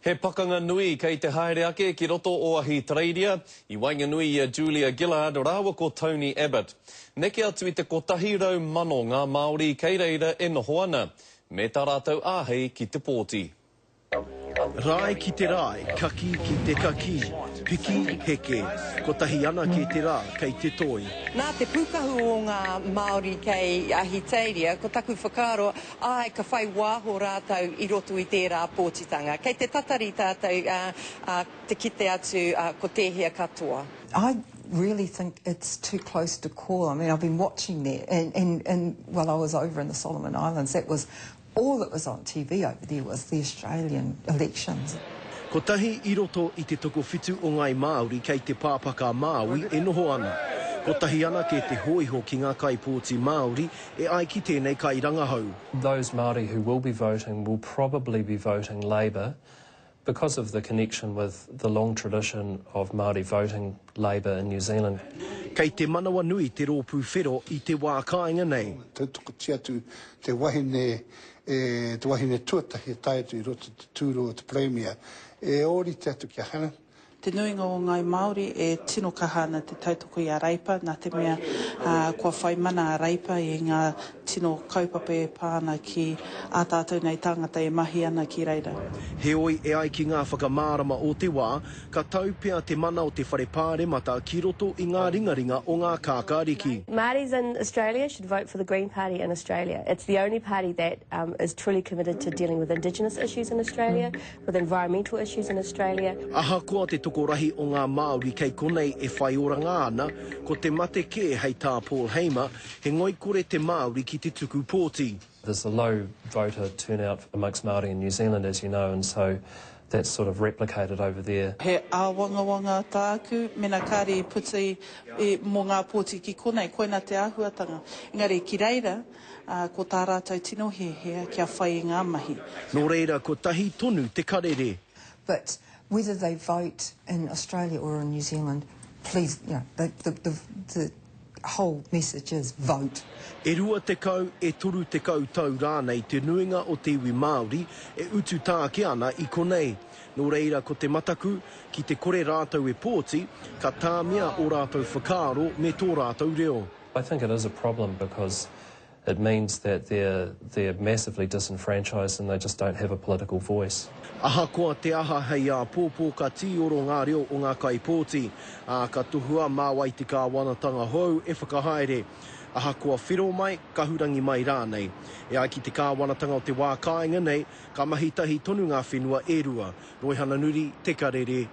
He pakanga nui kei te haere ake ki roto o ahi Tareiria, I wainga nui a Julia Gillard o rāua ko Tony Abbott. Neke atu I te kotahi rau mano ngā Māori kei reira e noho ana, me tā rātou āhei ki te pōti. Rai ki te rai, kaki ki te kaki, piki heke, kotahi ana ki te rā, kei te toi. Nā te pukahu o ngā Māori kei Ahiteria, ko taku whakaro, ai ka whai wāho rātou I roto I tērā pōtitanga. Kei te tatari tātou te kite atu ko tēhea katoa. I really think it's too close to call. I mean, I've been watching there, and while I was over in the Solomon Islands, that was all that was on TV over there was the Australian elections. Ko tahi I roto I te toko whitu o ngai Māori kei te pāpaka Māui e noho ana. Ko tahi ana ke te hoiho ki ngā kaipōti Māori e ai ki tēnei kai rangahau. Those Māori who will be voting will probably be voting Labour because of the connection with the long tradition of Māori voting Labour in New Zealand. Kei te manawa nui te rōpū whero I te wā kāinga nei. Te tukutia tu te wahine tuatahi taetu I roto te tūro o te Premier. E ori te atu kia hana. Te nuinga o ngai Māori e tino kahana te tautoko I a Reipa, nā te mea kua whai mana a Reipa I ngā tino kaupapa e pāna ki a tātou nei tangata e mahi ana ki reira. He oi e ai ki ngā whakamārama o te wā, ka tau pia te mana o te whare pāremata ki roto I ngā ringaringa o ngā kākāriki. Māoris in Australia should vote for the Green Party in Australia. It's the only party that is truly committed to dealing with Indigenous issues in Australia, with environmental issues in Australia. Aha koa te tokorahi o ngā Māori kei konei e whai oranga ana, ko te mate ke hei tā Paul Hamer, he ngoi kore te Māori ki te tuku pōti. There's a low voter turnout amongst Māori in New Zealand, as you know, and so that's sort of replicated over there. He āwanga tāku, mena kāre puti mō ngā pōti ki konei, koina te āhuatanga. Engari ki reira, ko tā rātou tino hea kia whai I ngā mahi. Nō reira, ko tahi tonu te karere. But whether they vote in Australia or in New Zealand, please, you know, the whole message is vote. E rua te kau, e toru te kau tau rānei te nuinga o te iwi Māori e utu tāke ana I konei. Nō reira ko te mataku, ki te kore rātou e pōti, ka tāmea o rātou whakaro me tō rātou reo. I think it is a problem because it means that they're massively disenfranchised and they just don't have a political voice. Aha koa te aha hei a pōpō ka tīoro ngā reo o ngā kaipōti, ka tuhua māwai te kā wanatanga hou e whakahaere. Aha koa whiro mai, ka hurangi mai rānei. E ai ki te kā wanatanga o te wā kāinga nei, ka mahi tahi tonu ngā whenua e rua. Roihana nuri, te karere.